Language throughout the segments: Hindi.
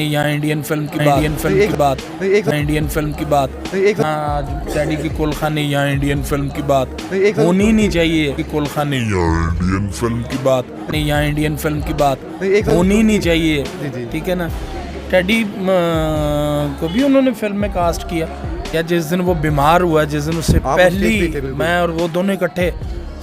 यहाँ इंडियन फिल्म की बात, इंडियन फिल्म की बात, हाँ आज डैडी की कुलखानी यहाँ इंडियन फिल्म की बात होनी नहीं चाहिए कि कुलखानी यहाँ इंडियन फिल्म की बात नहीं, यहाँ इंडियन फिल्म की बात होनी नहीं चाहिए, ठीक है ना। डैडी को भी उन्होंने फिल्म में कास्ट किया या जिस दिन वो बीमार हुआ, जिस दिन उससे पहली मैं और वो दोनों इकट्ठे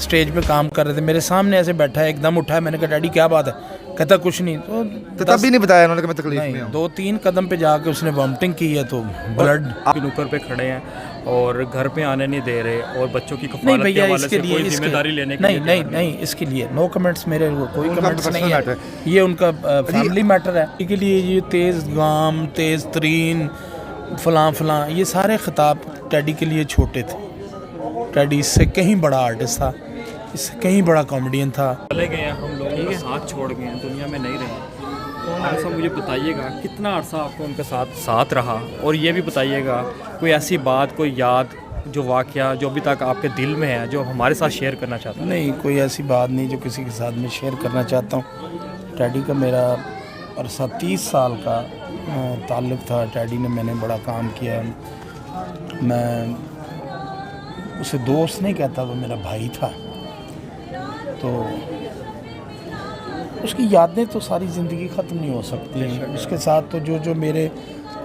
स्टेज पे काम कर रहे थे, मेरे सामने ऐसे बैठा है, एकदम उठा है, मैंने कहा डैडी क्या बात है, कहता कुछ नहीं। तो तब भी नहीं बताया उन्होंने कि मैं तकलीफ में हूं। 2-3 कदम पे जाके उसने वॉमिटिंग की है, तो ब्लड नुक्कड़ पे खड़े हैं और घर पे आने नहीं दे रहे और बच्चों की नहीं कफालत के भैया, हवाले इसके से लिए कोई जिम्मेदारी लेने नहीं नहीं नहीं, इसके लिए नो कमेंट्स, मेरे कोई कमेंट्स नहीं है, ये उनका फैमिली मैटर है। इसके लिए ये तेज़ गाम, तेज़ तरीन, फलां ये सारे खिताब डैडी के लिए छोटे थे। डैडी इससे कहीं बड़ा आर्टिस्ट था, इससे कहीं बड़ा कॉमेडियन था। चले गए हैं हम लोग, ठीक है, साथ छोड़ गए हैं, दुनिया में नहीं रहे। ऐसा मुझे बताइएगा कितना अरसा आपको उनके साथ रहा, और ये भी बताइएगा कोई ऐसी बात, कोई याद, जो वाक़या जो अभी तक आपके दिल में है, जो हमारे साथ शेयर करना चाहते हैं। नहीं, कोई ऐसी बात नहीं जो किसी के साथ मैं शेयर करना चाहता हूँ। डैडी का मेरा अरसा 30 साल का ताल्लुक़ था। डैडी ने मैंने बड़ा काम किया, मैं उसे दोस्त नहीं कहता, वो मेरा भाई था। तो उसकी यादें तो सारी ज़िंदगी ख़त्म नहीं हो सकती हैं। उसके साथ तो जो मेरे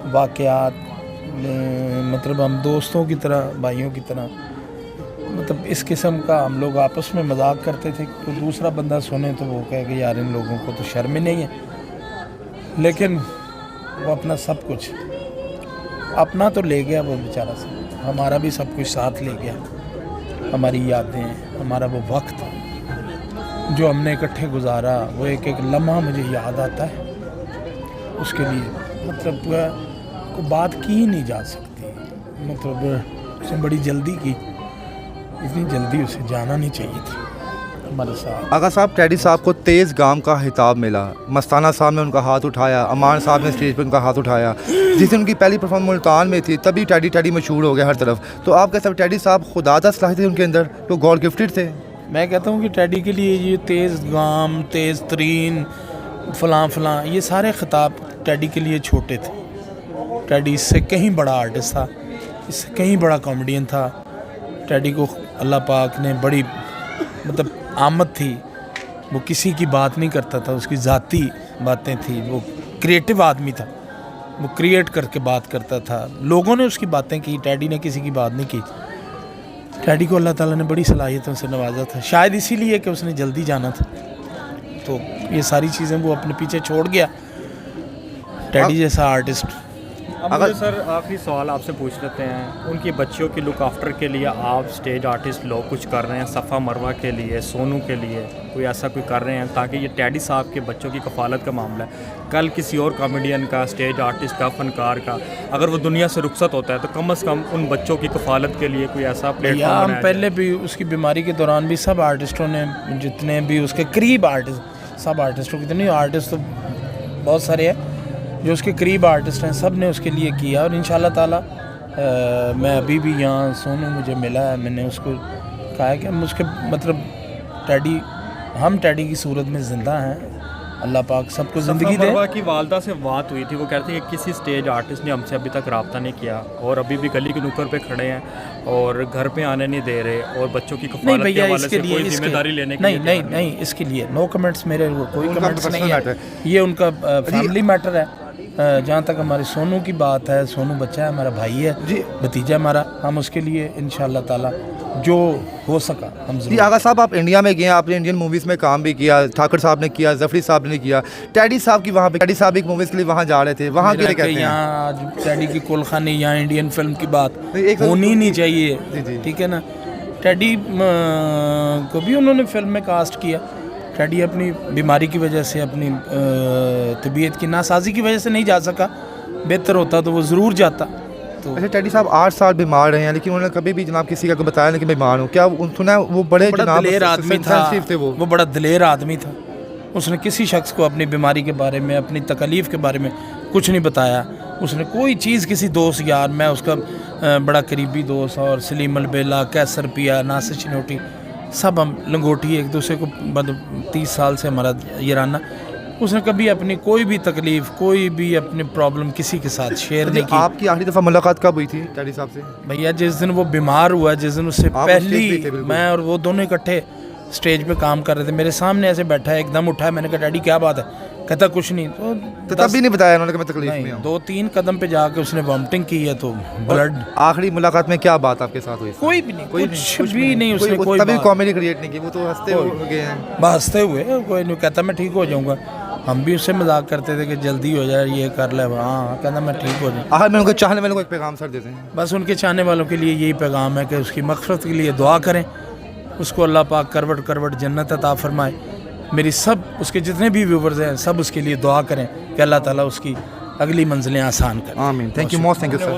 वाक़यात, मतलब हम दोस्तों की तरह, भाइयों की तरह, मतलब इस किस्म का हम लोग आपस में मजाक करते थे। तो दूसरा बंदा सुने तो वो कहे कि यार इन लोगों को तो शर्म ही नहीं है, लेकिन वो अपना सब कुछ अपना तो ले गया वो बेचारा से, हमारा भी सब कुछ साथ ले गया। हमारी यादें, हमारा वो वक्त जो हमने इकट्ठे गुजारा, वो एक एक लम्हा मुझे याद आता है। उसके लिए मतलब को बात की ही नहीं जा सकती, मतलब उसने बड़ी जल्दी की, इतनी जल्दी उसे जाना नहीं चाहिए था हमारे साथ। आगा साहब, डैडी साहब को तेज़ गाम का खिताब मिला, मस्ताना साहब ने उनका हाथ उठाया, अमान साहब ने स्टेज पर उनका हाथ उठाया। जिस दिन उनकी पहली परफॉर्मेंस मुल्तान में थी, तभी टैडी मशहूर हो गया हर तरफ। तो आप कहते हैं डैडी साहब खुदादा सलाहियत थी उनके अंदर, तो गॉड गिफ्टेड थे। मैं कहता हूँ कि डैडी के लिए ये तेज़ गाम, तेज़ तरीन, फलां ये सारे खिताब डैडी के लिए छोटे थे। डैडी इससे कहीं बड़ा आर्टिस्ट था, इससे कहीं बड़ा कॉमेडियन था। डैडी को अल्लाह पाक ने बड़ी मतलब आमद थी, वो किसी की बात नहीं करता था, उसकी ज़ाती बातें थी। वो क्रिएटिव आदमी था, वो क्रिएट करके बात करता था। लोगों ने उसकी बातें की, डैडी ने किसी की बात नहीं की। डैडी को अल्लाह ताला ने बड़ी सलाहियतों से नवाजा था, शायद इसीलिए कि उसने जल्दी जाना था, तो ये सारी चीज़ें वो अपने पीछे छोड़ गया, डैडी जैसा आर्टिस्ट। अगर सर आखिरी सवाल आपसे पूछ लेते हैं, उनकी बच्चियों की लुक आफ्टर के लिए आप स्टेज आर्टिस्ट लोग कुछ कर रहे हैं, सफ़ा मरवा के लिए, सोनू के लिए कोई ऐसा कोई कर रहे हैं, ताकि ये डैडी साहब के बच्चों की कफ़ालत का मामला है, कल किसी और कॉमेडियन का, स्टेज आर्टिस्ट का, फनकार का अगर वो दुनिया से रुखसत होता है, तो कम से कम उन बच्चों की कफ़ालत के लिए कोई ऐसा प्लेटफॉर्म। हम पहले भी उसकी बीमारी के दौरान भी सब आर्टिस्टों ने, जितने भी उसके करीब आर्टिस्ट, सब आर्टिस्टों, कितने आर्टिस्ट तो बहुत सारे हैं जो उसके करीब आर्टिस्ट हैं, सब ने उसके लिए किया। और इंशाल्लाह ताला मैं अभी भी यहाँ, सोनू मुझे मिला है, मैंने उसको कहा है कि हम उसके मतलब हम डैडी की सूरत में ज़िंदा हैं, अल्लाह पाक सबको ज़िंदगी दे। की वालदा से बात हुई थी, वो कहते हैं कि किसी स्टेज आर्टिस्ट ने हमसे अभी तक रब्ता नहीं किया और अभी भी गली के नुक्कड़ पे खड़े हैं और घर पे आने नहीं दे रहे और बच्चों की कफालत के हवाले से कोई जिम्मेदारी लेने की नहीं, इसके लिए नो कमेंट्स, मेरे कोई कमेंट्स नहीं है, ये उनका फैमिली मैटर है। जहाँ तक हमारे सोनू की बात है, सोनू बच्चा है, हमारा भाई है, भतीजा हमारा, हम उसके लिए इंशाल्लाह ताला जो हो सका हम जरूर। आगा साहब, आप इंडिया में गए, आपने इंडियन मूवीज़ में काम भी किया, ठाकर साहब ने किया, जफरी साहब ने किया, डैडी साहब की वहाँ पे, डैडी साहब एक मूवीज़ के लिए वहाँ जा रहे थे, वहाँ के कहते हैं यहाँ आज डैडी की कुलखानी यहाँ इंडियन फिल्म की बात होनी नहीं चाहिए, ठीक है ना। डैडी को भी उन्होंने फिल्म में कास्ट किया। डैडी अपनी बीमारी की वजह से, अपनी तबीयत की नासाजी की वजह से नहीं जा सका, बेहतर होता तो वो ज़रूर जाता। तो अच्छा, डैडी साहब 8 साल बीमार रहे हैं, लेकिन उन्होंने कभी भी जनाब किसी का बताया नहीं कि बीमार हूँ। क्या सुना है वो बड़े दिलेर आदमी था, वो बड़ा दिलेर आदमी था। उसने किसी शख्स को अपनी बीमारी के बारे में, अपनी तकलीफ़ के बारे में कुछ नहीं बताया। उसने कोई चीज़ किसी दोस्त यार, मैं उसका बड़ा करीबी दोस्त, और सलीम अलबेला, कैसर पिया, नासिर चिनोटी, सब हम लंगोटी एक दूसरे को 30 साल से हमारा याराना, उसने कभी अपनी कोई भी तकलीफ़, कोई भी अपनी प्रॉब्लम किसी के साथ शेयर नहीं की। आपकी आखिरी दफ़ा मुलाकात कब हुई थी टैडी साहब से? भैया जिस दिन वो बीमार हुआ, जिस दिन उससे आप स्टेज पे पहली थे बिल्कुल। मैं और वो दोनों इकट्ठे स्टेज पे काम कर रहे थे, मेरे सामने ऐसे बैठा है, एकदम उठा, मैंने कहा डैडी क्या बात है? कहता कुछ नहीं। तो तब भी नहीं बताया उन्होंने कि मैं तकलीफ में नहीं, हूँ? 2-3 कदम पे जाके उसने वॉमिटिंग की है, तो ब्लड। आखिरी मुलाकात में क्या बात आपके साथ हुई? कोई भी नहीं, कुछ भी नहीं उसने कोई कोई तभी बात। कॉमेडी क्रिएट नहीं की, वो तो हंसते हो गए हैं। बस हंसते हुए, कोई नहीं कहता मैं ठीक हो जाऊंगा। हम भी उससे मजाक करते थे कि जल्दी हो जाए, ये कर ले। हाँ, कहता मैं ठीक हो जाऊँ। आखिर में उनको चाहने वालों को एक पैगाम सर देते हैं। बस उनके चाहने वालों के लिए यही पैगाम है कि उसकी मग़फ़िरत के लिए दुआ करें, उसको अल्लाह पाक करवट करवट जन्नत अता फरमाए। मेरी सब उसके जितने भी व्यूवर्स हैं सब उसके लिए दुआ करें कि अल्लाह ताला उसकी अगली मंजिलें आसान करें। आमीन। Thank you most, thank you sir.